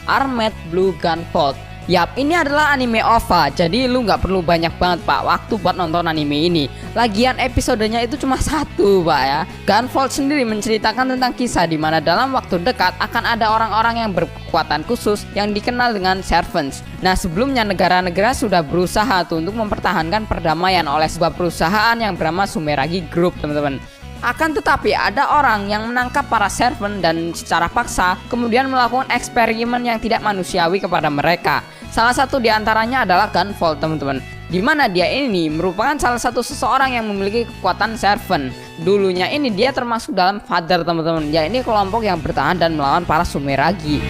Armored Blue Gunvolt. Yap, ini adalah anime OVA, jadi lu nggak perlu banyak banget pak waktu buat nonton anime ini. Lagian episodenya itu cuma satu pak ya. Gunvolt sendiri menceritakan tentang kisah di mana dalam waktu dekat akan ada orang-orang yang berkekuatan khusus yang dikenal dengan Servants. Nah sebelumnya negara-negara sudah berusaha tuh untuk mempertahankan perdamaian oleh sebuah perusahaan yang bernama Sumeragi Group teman-teman. Akan tetapi ada orang yang menangkap para servant dan secara paksa kemudian melakukan eksperimen yang tidak manusiawi kepada mereka. Salah satu diantaranya adalah Gunvolt teman-teman, dimana dia ini merupakan salah satu seseorang yang memiliki kekuatan servant. Dulunya ini dia termasuk dalam Father teman-teman, ya ini kelompok yang bertahan dan melawan para Sumeragi.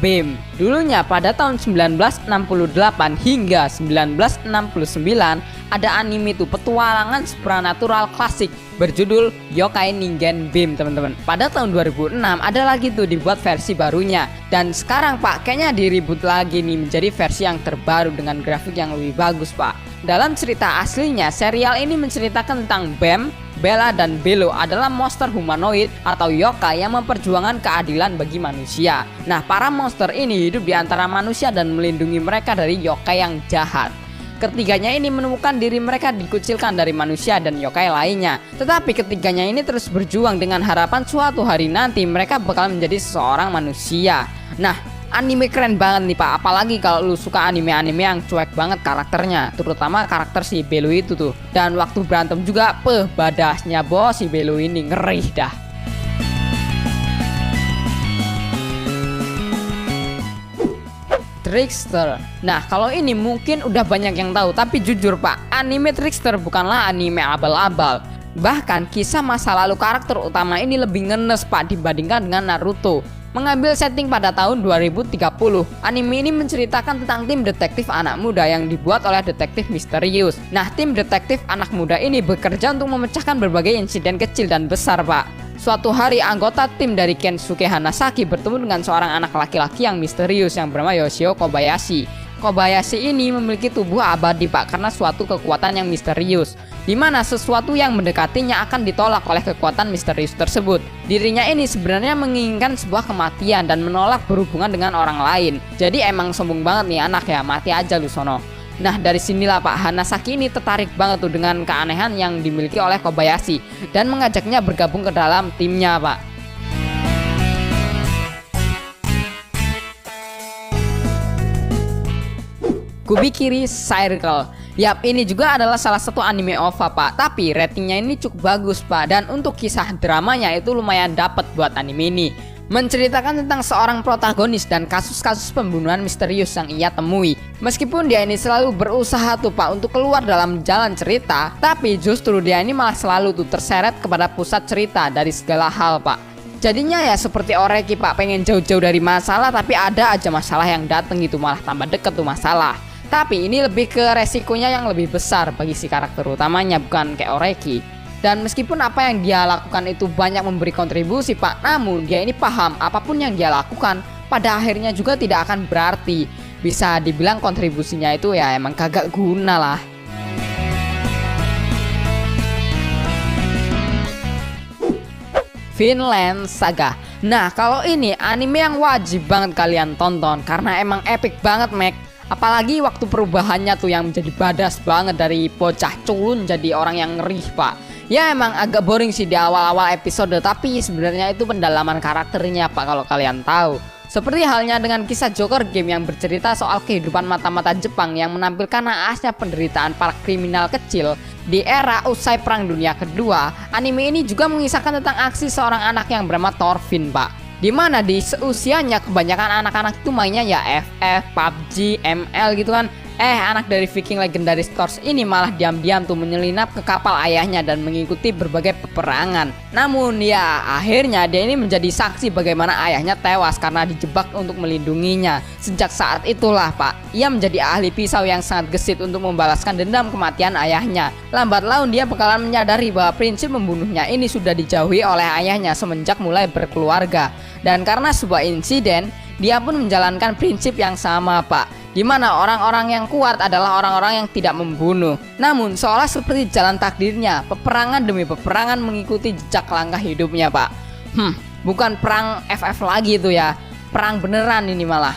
BEM. Dulunya pada tahun 1968 hingga 1969 ada anime itu petualangan supranatural klasik berjudul Yokai Ningen BEM teman-teman. Pada tahun 2006 ada lagi tuh dibuat versi barunya, dan sekarang pak kayaknya diribut lagi nih menjadi versi yang terbaru dengan grafik yang lebih bagus pak. Dalam cerita aslinya serial ini menceritakan tentang BEM, Bella dan Belo adalah monster humanoid atau yokai yang memperjuangkan keadilan bagi manusia. Nah, para monster ini hidup di antara manusia dan melindungi mereka dari yokai yang jahat. Ketiganya ini menemukan diri mereka dikucilkan dari manusia dan yokai lainnya. Tetapi ketiganya ini terus berjuang dengan harapan suatu hari nanti mereka bakal menjadi seseorang manusia. Nah, anime keren banget nih pak, apalagi kalau lu suka anime-anime yang cuek banget karakternya, terutama karakter si Belo itu tuh. Dan waktu berantem juga badasnya bos si Belo ini ngeri dah. Trickster. Nah kalau ini mungkin udah banyak yang tahu, tapi jujur pak, anime Trickster bukanlah anime abal-abal. Bahkan kisah masa lalu karakter utama ini lebih ngenes pak dibandingkan dengan Naruto. Mengambil setting pada tahun 2030, anime ini menceritakan tentang tim detektif anak muda yang dibuat oleh detektif misterius. Nah, tim detektif anak muda ini bekerja untuk memecahkan berbagai insiden kecil dan besar, Pak. Suatu hari, anggota tim dari Kensuke Hanasaki bertemu dengan seorang anak laki-laki yang misterius yang bernama Yoshio Kobayashi. Kobayashi ini memiliki tubuh abadi, Pak, karena suatu kekuatan yang misterius, di mana sesuatu yang mendekatinya akan ditolak oleh kekuatan misterius tersebut. Dirinya ini sebenarnya menginginkan sebuah kematian dan menolak berhubungan dengan orang lain. Jadi emang sombong banget nih anak ya, mati aja lu sono. Nah dari sinilah Pak, Hanasaki ini tertarik banget tuh dengan keanehan yang dimiliki oleh Kobayashi dan mengajaknya bergabung ke dalam timnya, Pak. Kubikiri Circle. Yap, ini juga adalah salah satu anime OVA pak, tapi ratingnya ini cukup bagus pak, dan untuk kisah dramanya itu lumayan dapet buat anime ini. Menceritakan tentang seorang protagonis dan kasus-kasus pembunuhan misterius yang ia temui. Meskipun dia ini selalu berusaha tuh pak untuk keluar dalam jalan cerita, tapi justru dia ini malah selalu tuh terseret kepada pusat cerita dari segala hal pak. Jadinya ya seperti Oreki pak, pengen jauh-jauh dari masalah tapi ada aja masalah yang dateng gitu, malah tambah deket tuh masalah. Tapi ini lebih ke resikonya yang lebih besar bagi si karakter utamanya, bukan kayak Oreki. Dan meskipun apa yang dia lakukan itu banyak memberi kontribusi pak, namun dia ini paham apapun yang dia lakukan pada akhirnya juga tidak akan berarti. Bisa dibilang kontribusinya itu ya emang kagak guna lah. Vinland Saga. Nah kalau ini anime yang wajib banget kalian tonton karena emang epic banget mek. Apalagi waktu perubahannya tuh yang menjadi badas banget dari bocah culun jadi orang yang ngeri pak. Ya emang agak boring sih di awal-awal episode, tapi sebenarnya itu pendalaman karakternya pak kalau kalian tahu. Seperti halnya dengan kisah Joker Game yang bercerita soal kehidupan mata-mata Jepang yang menampilkan naasnya penderitaan para kriminal kecil di era usai Perang Dunia Kedua. Anime ini juga mengisahkan tentang aksi seorang anak yang bernama Thorfinn pak, dimana di seusianya kebanyakan anak-anak itu mainnya ya FF, PUBG, ML gitu kan. Anak dari Viking legendaris Thor ini malah diam-diam tuh menyelinap ke kapal ayahnya dan mengikuti berbagai peperangan. Namun ya akhirnya dia ini menjadi saksi bagaimana ayahnya tewas karena dijebak untuk melindunginya. Sejak saat itulah pak, ia menjadi ahli pisau yang sangat gesit untuk membalaskan dendam kematian ayahnya. Lambat laun dia bakalan menyadari bahwa prinsip membunuhnya ini sudah dijauhi oleh ayahnya semenjak mulai berkeluarga. Dan karena sebuah insiden, dia pun menjalankan prinsip yang sama pak, di mana orang-orang yang kuat adalah orang-orang yang tidak membunuh. Namun seolah seperti jalan takdirnya, peperangan demi peperangan mengikuti jejak langkah hidupnya pak. bukan perang FF lagi itu ya, perang beneran ini malah.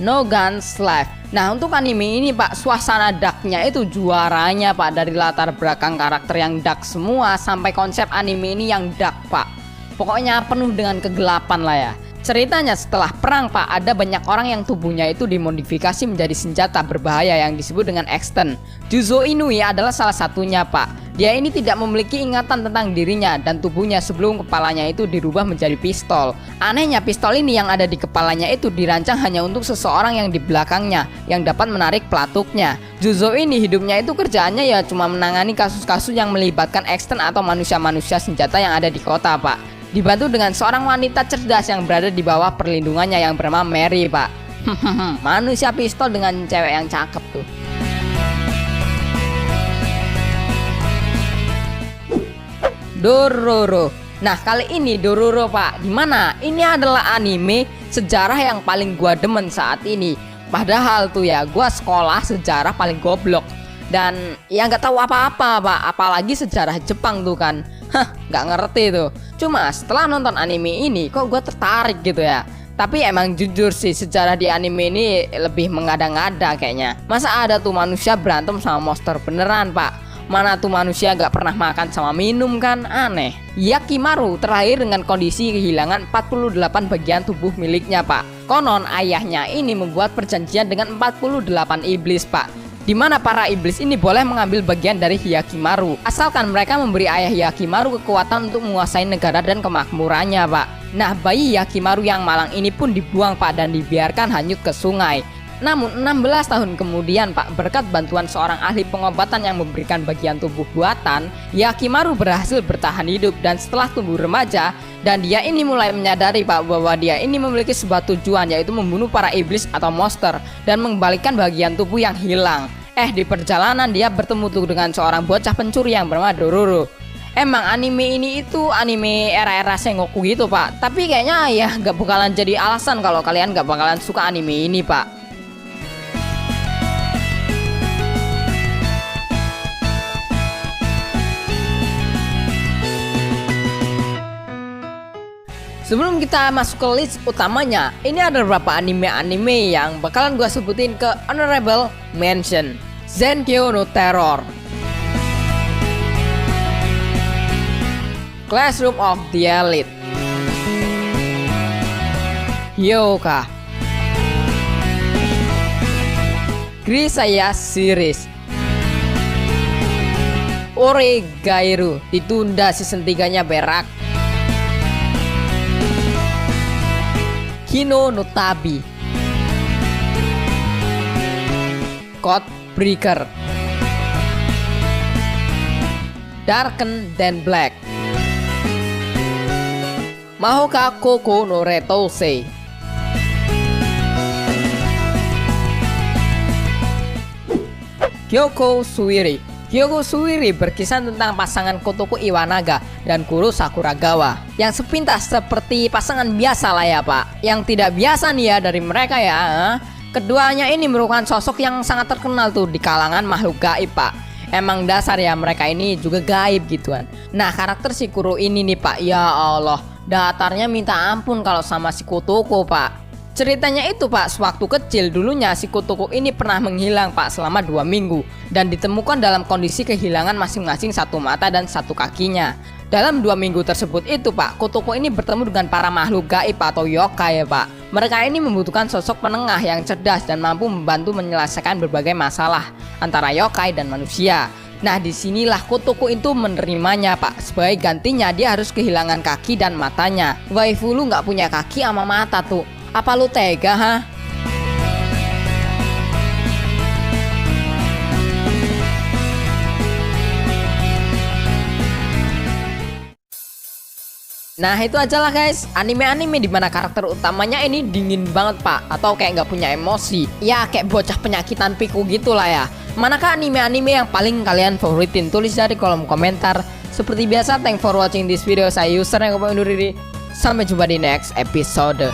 No Guns Left. Nah untuk anime ini Pak, suasana darknya itu juaranya Pak. Dari latar belakang karakter yang dark semua sampai konsep anime ini yang dark Pak. Pokoknya penuh dengan kegelapan lah ya. Ceritanya setelah perang Pak, ada banyak orang yang tubuhnya itu dimodifikasi menjadi senjata berbahaya yang disebut dengan Exten. Juzo Inui adalah salah satunya Pak. Dia ini tidak memiliki ingatan tentang dirinya dan tubuhnya sebelum kepalanya itu dirubah menjadi pistol. Anehnya pistol ini yang ada di kepalanya itu dirancang hanya untuk seseorang yang di belakangnya yang dapat menarik pelatuknya. Juzo ini hidupnya itu kerjaannya ya cuma menangani kasus-kasus yang melibatkan Exten atau manusia-manusia senjata yang ada di kota Pak. Dibantu dengan seorang wanita cerdas yang berada di bawah perlindungannya yang bernama Mary Pak. Manusia pistol dengan cewek yang cakep tuh. Dororo. Nah kali ini Dororo Pak, gimana? Ini adalah anime sejarah yang paling gua demen saat ini. Padahal tuh ya gua sekolah sejarah paling goblok dan ya nggak tahu apa-apa Pak, apalagi sejarah Jepang tuh kan. Nggak ngerti tuh. Cuma setelah nonton anime ini kok gue tertarik gitu ya. Tapi emang jujur sih sejarah di anime ini lebih mengada-ngada kayaknya. Masa ada tuh manusia berantem sama monster beneran Pak? Mana tuh manusia gak pernah makan sama minum kan? Aneh. Yakimaru terlahir dengan kondisi kehilangan 48 bagian tubuh miliknya Pak. Konon ayahnya ini membuat perjanjian dengan 48 iblis Pak, di mana para iblis ini boleh mengambil bagian dari Hyakimaru asalkan mereka memberi ayah Hyakimaru kekuatan untuk menguasai negara dan kemakmurannya Pak. Nah bayi Hyakimaru yang malang ini pun dibuang Pak dan dibiarkan hanyut ke sungai. Namun 16 tahun kemudian Pak, berkat bantuan seorang ahli pengobatan yang memberikan bagian tubuh buatan, Hyakimaru berhasil bertahan hidup dan setelah tumbuh remaja dan dia ini mulai menyadari Pak bahwa dia ini memiliki sebuah tujuan, yaitu membunuh para iblis atau monster dan mengembalikan bagian tubuh yang hilang. Di perjalanan dia bertemu tuh dengan seorang bocah pencuri yang bernama Dororo. Emang anime ini itu anime era-era Sengoku gitu Pak, tapi kayaknya ya gak bakalan jadi alasan kalau kalian gak bakalan suka anime ini Pak. Sebelum kita masuk ke list utamanya, ini ada beberapa anime-anime yang bakalan gue sebutin ke honorable mention. Zenkyo no Terror, Classroom of the Elite, Hyoka, Grisaya Series, Oregairu ditunda season 3-nya berak, Kino no Tabi, Codebreaker, Darken Than Black, Mahoka Koko no Retousei, Kyoko Suiri. Kyoko Suiri berkisah tentang pasangan Kotoko Iwanaga dan Kuro Sakuragawa yang sepintas seperti pasangan biasa lah ya Pak. Yang tidak biasa nih ya dari mereka ya, keduanya ini merupakan sosok yang sangat terkenal tuh di kalangan makhluk gaib Pak. Emang dasar ya mereka ini juga gaib gituan. Nah karakter si Kuro ini nih Pak, ya Allah, datarnya minta ampun kalau sama si Kotoko Pak. Ceritanya itu Pak, sewaktu kecil dulunya si Kotoko ini pernah menghilang Pak selama 2 minggu dan ditemukan dalam kondisi kehilangan masing-masing satu mata dan satu kakinya. Dalam 2 minggu tersebut itu Pak, Kotoko ini bertemu dengan para makhluk gaib atau yokai ya Pak. Mereka ini membutuhkan sosok penengah yang cerdas dan mampu membantu menyelesaikan berbagai masalah antara yokai dan manusia. Nah disinilah Kotoko itu menerimanya Pak. Sebagai gantinya dia harus kehilangan kaki dan matanya. Waifu lu nggak punya kaki sama mata tuh, apa lu tega ha? Nah itu aja lah guys, anime-anime dimana karakter utamanya ini dingin banget Pak, atau kayak nggak punya emosi. Ya kayak bocah penyakitan piku gitu lah ya. Manakah anime-anime yang paling kalian favoritin? Tulis dari kolom komentar. Seperti biasa, thanks for watching this video. Saya user yang undur diri. Sampai jumpa di next episode.